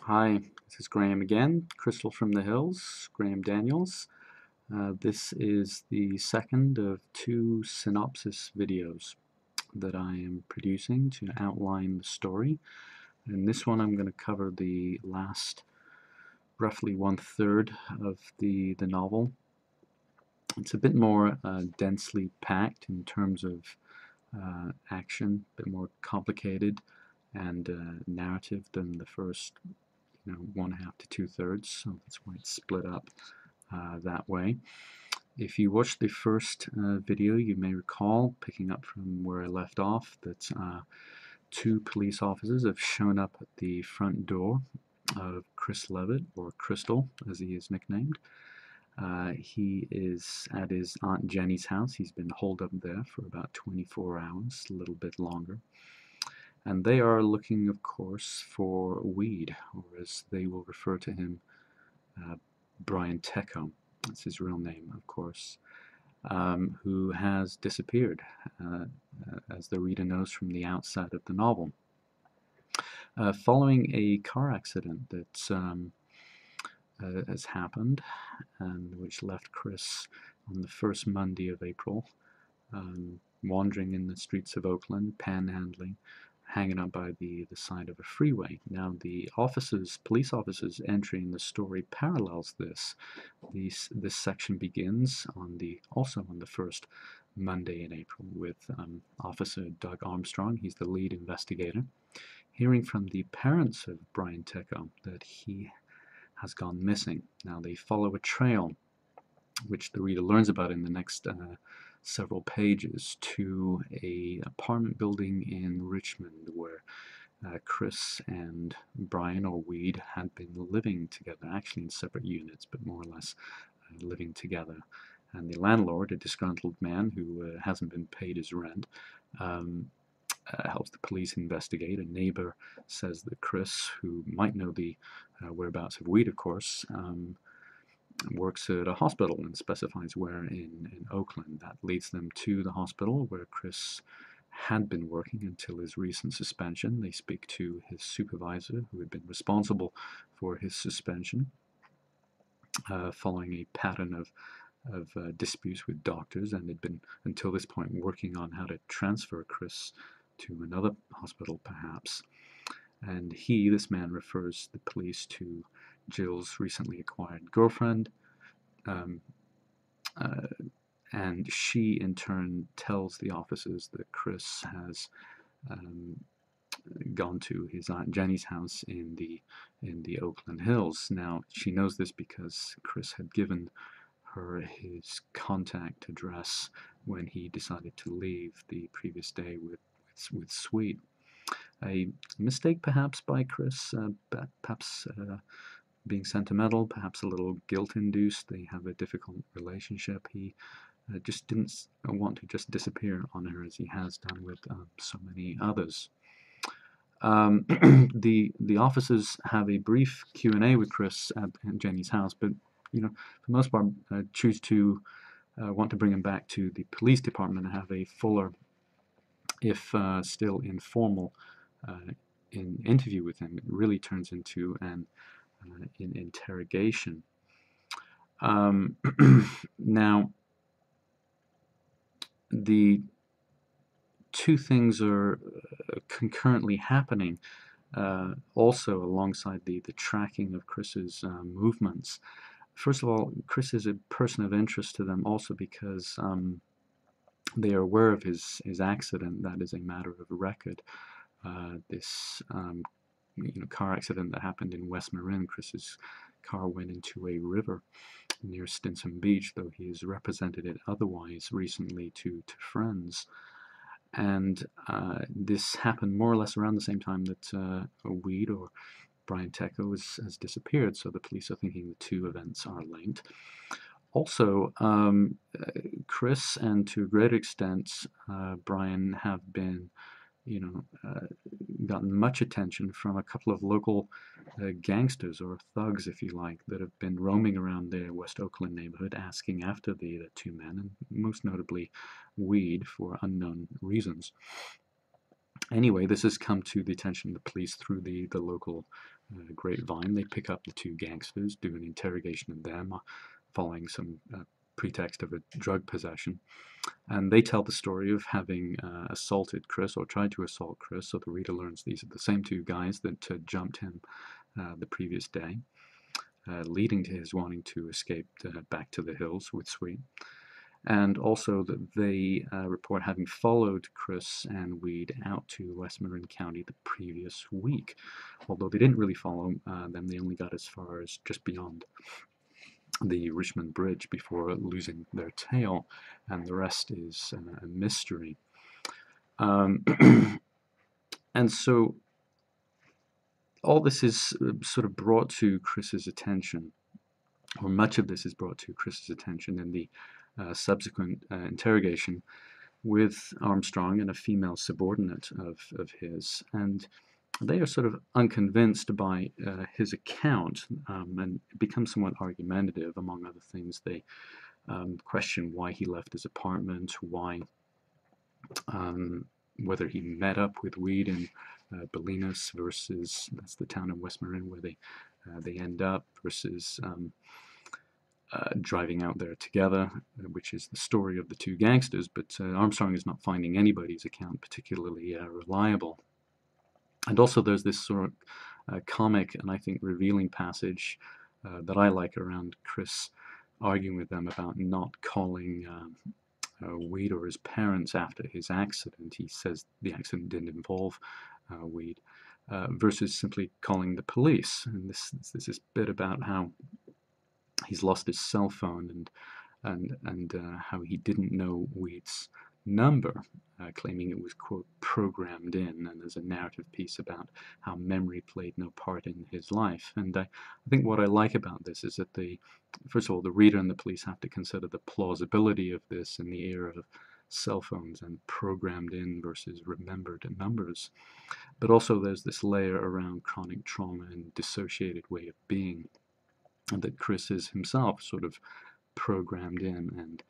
Hi, this is Graeme again, Crystal from the Hills, Graeme Daniels. This is the second of two synopsis videos that I am producing to outline the story. In this one I'm going to cover the last roughly one-third of the novel. It's a bit more densely packed in terms of action, a bit more complicated and narrative than the first one half to two-thirds, so that's why it's split up that way. If you watched the first video, you may recall, picking up from where I left off, that two police officers have shown up at the front door of Chris Levitt, or Crystal as he is nicknamed. He is at his Aunt Jenny's house. He's been holed up there for about 24 hours, a little bit longer. And they are looking, of course, for Weed, or as they will refer to him, Brian Tecco. That's his real name, of course, who has disappeared, as the reader knows from the outset of the novel. Following a car accident that has happened, and which left Chris on the first Monday of April, wandering in the streets of Oakland, panhandling, hanging out by the side of a freeway. Now, the police officers' entry in the story parallels this. This section begins also on the first Monday in April with Officer Doug Armstrong. He's the lead investigator, hearing from the parents of Brian Tecco that he has gone missing. Now, they follow a trail, which the reader learns about in the next several pages, to a apartment building in Richmond where Chris and Brian, or Weed, had been living together, actually in separate units, but more or less living together. And the landlord, a disgruntled man who hasn't been paid his rent, helps the police investigate. A neighbor says that Chris, who might know the whereabouts of Weed, of course, works at a hospital, and specifies where in Oakland. That leads them to the hospital where Chris had been working until his recent suspension. They speak to his supervisor, who had been responsible for his suspension, following a pattern of disputes with doctors, and had been, until this point, working on how to transfer Chris to another hospital, perhaps. And this man, refers the police to Jill's recently acquired girlfriend, and she in turn tells the officers that Chris has gone to his Aunt Jenny's house in the Oakland Hills. Now, she knows this because Chris had given her his contact address when he decided to leave the previous day with Sweet. A mistake perhaps by Chris, perhaps being sentimental, perhaps a little guilt-induced. They have a difficult relationship. He just didn't want to just disappear on her as he has done with so many others. The officers have a brief Q&A with Chris at Jenny's house, but for the most part choose to want to bring him back to the police department and have a fuller, if still informal, interview with him. It really turns into an interrogation. Now, the two things are concurrently happening, also alongside the tracking of Chris's movements. First of all, Chris is a person of interest to them also because they are aware of his accident. That is a matter of record. This car accident that happened in West Marin. Chris's car went into a river near Stinson Beach, though he has represented it otherwise recently to friends. And this happened more or less around the same time that Weed, or Brian Tecco, has disappeared, so the police are thinking the two events are linked. Also, Chris, and to a great extent Brian, have been gotten much attention from a couple of local gangsters, or thugs if you like, that have been roaming around their West Oakland neighborhood asking after the two men, and most notably Weed, for unknown reasons. Anyway, this has come to the attention of the police through the local grapevine. They pick up the two gangsters, do an interrogation of them, following some pretext of a drug possession. And they tell the story of having assaulted Chris, or tried to assault Chris, so the reader learns these are the same two guys that jumped him the previous day, leading to his wanting to escape back to the hills with Sweet. And also that they report having followed Chris and Weed out to Westmoreland County the previous week. Although they didn't really follow them, they only got as far as just beyond the Richmond Bridge before losing their tail, and the rest is a mystery. And so all this is sort of brought to Chris's attention, or much of this is brought to Chris's attention in the subsequent interrogation with Armstrong and a female subordinate of his, and they are sort of unconvinced by his account, and become somewhat argumentative. Among other things, they question why he left his apartment, whether he met up with Weed in Bolinas versus, that's the town in Westmoreland where they end up, versus driving out there together, which is the story of the two gangsters, but Armstrong is not finding anybody's account particularly reliable. And also there's this sort of comic and I think revealing passage that I like around Chris arguing with them about not calling Weed or his parents after his accident. He says the accident didn't involve Weed, versus simply calling the police. And this bit about how he's lost his cell phone and how he didn't know Weed's number, claiming it was, quote, programmed in, and there's a narrative piece about how memory played no part in his life. And I think what I like about this is that first of all, the reader and the police have to consider the plausibility of this in the era of cell phones and programmed in versus remembered numbers. But also there's this layer around chronic trauma and dissociated way of being that Chris is himself sort of programmed in, and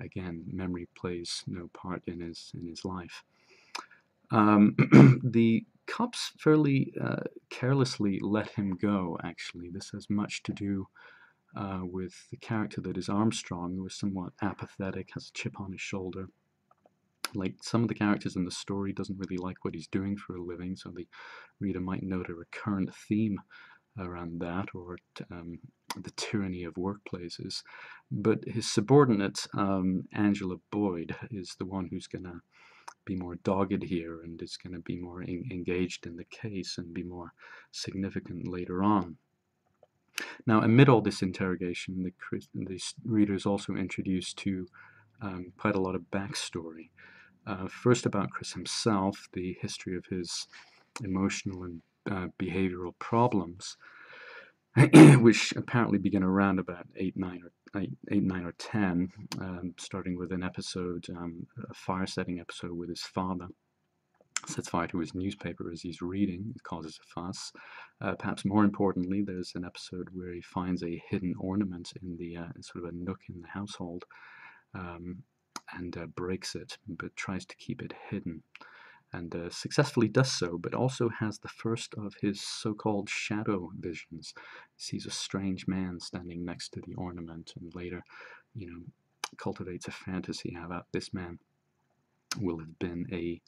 again, memory plays no part in his life. The cops fairly carelessly let him go, actually. This has much to do with the character that is Armstrong, who is somewhat apathetic, has a chip on his shoulder. Like some of the characters in the story, doesn't really like what he's doing for a living, so the reader might note a recurrent theme around that, or the tyranny of workplaces. But his subordinate, Angela Boyd, is the one who's going to be more dogged here and is going to be more engaged in the case and be more significant later on. Now, amid all this interrogation, the reader is also introduced to quite a lot of backstory. First about Chris himself, the history of his emotional and behavioral problems, which apparently begin around about 8, 9, or 10, starting with an episode, a fire-setting episode with his father. Sets fire to his newspaper as he's reading. It causes a fuss. Perhaps more importantly, there's an episode where he finds a hidden ornament in the sort of a nook in the household, and breaks it, but tries to keep it hidden, and successfully does so, but also has the first of his so-called shadow visions. He sees a strange man standing next to the ornament, and later, cultivates a fantasy about this man will have been a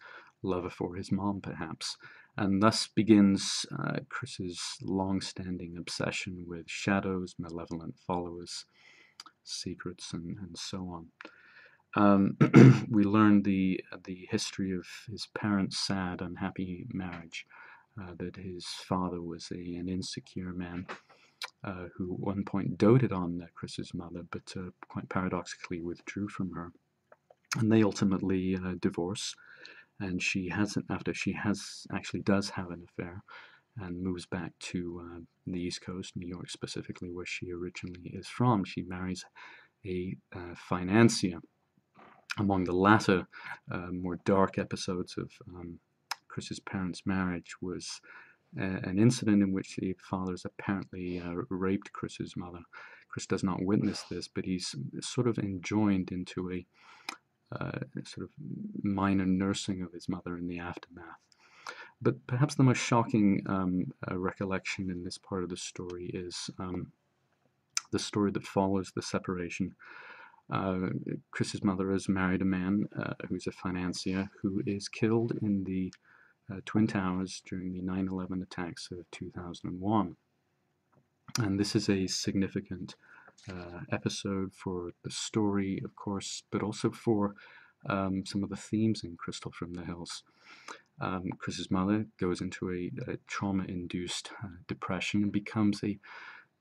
lover for his mom, perhaps. And thus begins Chris's long-standing obsession with shadows, malevolent followers, secrets, and so on. We learn the history of his parents' sad, unhappy marriage, that his father was an insecure man who at one point doted on Chris's mother, but quite paradoxically withdrew from her. And they ultimately divorce, and she does have an affair and moves back to the East Coast, New York specifically, where she originally is from. She marries a financier. Among the latter, more dark episodes of Chris's parents' marriage was an incident in which the fathers apparently raped Chris's mother. Chris does not witness this, but he's sort of enjoined into sort of minor nursing of his mother in the aftermath. But perhaps the most shocking recollection in this part of the story is the story that follows the separation. Chris's mother has married a man who's a financier who is killed in the Twin Towers during the 9/11 attacks of 2001. And this is a significant episode for the story, of course, but also for some of the themes in Crystal from the Hills. Chris's mother goes into a trauma-induced depression and becomes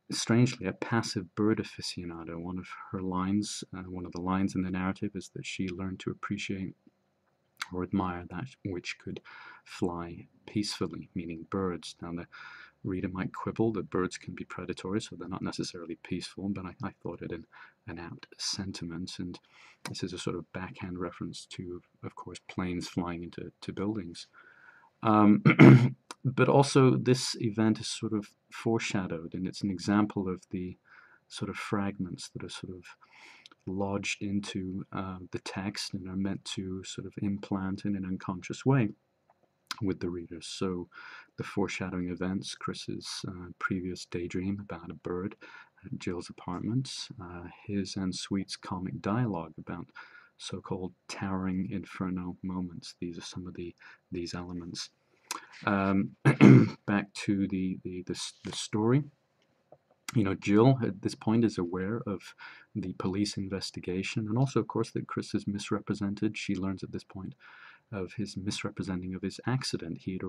strangely, a passive bird aficionado. One of the lines in the narrative is that she learned to appreciate or admire that which could fly peacefully, meaning birds. Now, the reader might quibble that birds can be predatory, so they're not necessarily peaceful, but I thought it an apt sentiment, and this is a sort of backhand reference to, of course, planes flying into buildings. But also, this event is sort of foreshadowed, and it's an example of the sort of fragments that are sort of lodged into the text and are meant to sort of implant in an unconscious way with the readers. So the foreshadowing events, Chris's previous daydream about a bird at Jill's apartment, his and Sweet's comic dialogue about so-called towering inferno moments. These are some of these elements. Back to the story. You know, Jill at this point is aware of the police investigation, and also, of course, that Chris is misrepresented. She learns at this point of his misrepresenting of his accident. He had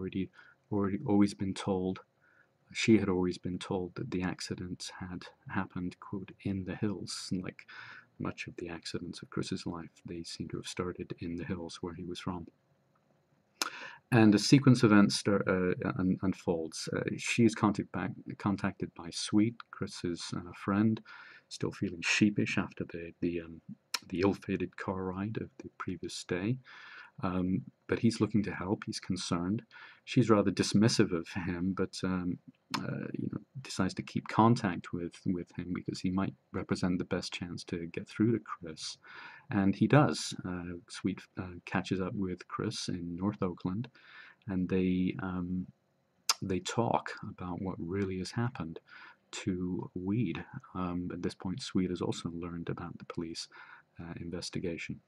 always been told, she had always been told that the accident had happened, quote, in the hills. And like much of the accidents of Chris's life, they seem to have started in the hills where he was from. And a sequence of events unfolds. She is contacted by Sweet, Chris's friend, still feeling sheepish after the ill-fated car ride of the previous day. But he's looking to help. He's concerned. She's rather dismissive of him, but decides to keep contact with him because he might represent the best chance to get through to Chris. And he does. Sweet catches up with Chris in North Oakland, and they talk about what really has happened to Weed. At this point, Sweet has also learned about the police investigation.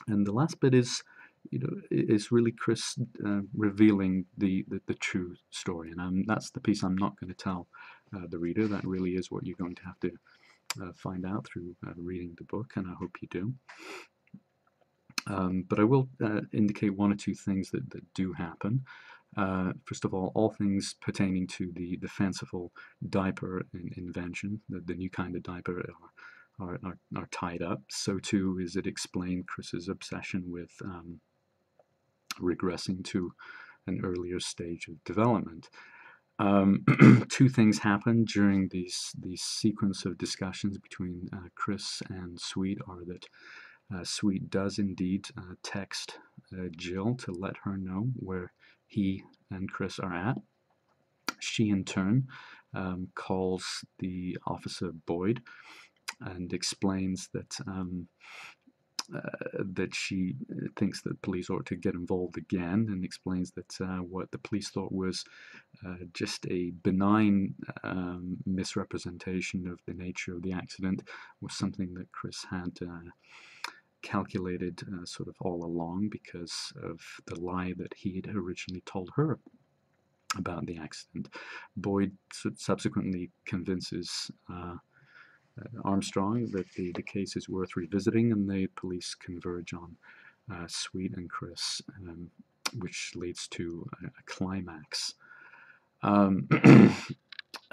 And the last bit is, is really Chris revealing the true story, and that's the piece I'm not going to tell the reader. That really is what you're going to have to find out through reading the book, and I hope you do. But I will indicate one or two things that do happen. First of all things pertaining to the fanciful diaper invention, the new kind of diaper are tied up. So too is it explained Chris's obsession with regressing to an earlier stage of development. Two things happen during these sequence of discussions between Chris and Sweet are that Sweet does indeed text Jill to let her know where he and Chris are at. She in turn calls the officer Boyd and explains that that she thinks that police ought to get involved again, and explains that what the police thought was just a benign misrepresentation of the nature of the accident was something that Chris had calculated sort of all along because of the lie that he had originally told her about the accident. Boyd subsequently convinces Armstrong that the case is worth revisiting, and the police converge on Sweet and Chris, which leads to a climax.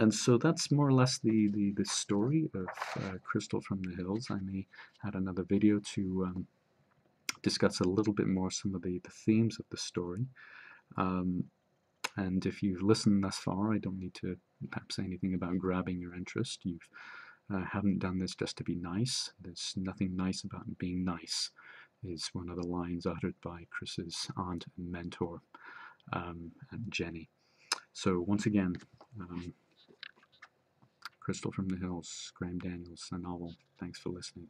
And so that's more or less the story of Crystal from the Hills. I may add another video to discuss a little bit more some of the themes of the story. And if you've listened thus far, I don't need to perhaps say anything about grabbing your interest. You haven't done this just to be nice. There's nothing nice about being nice, is one of the lines uttered by Chris's aunt and mentor, Jenny. So once again, Crystal from the Hills, Graeme Daniels, a novel. Thanks for listening.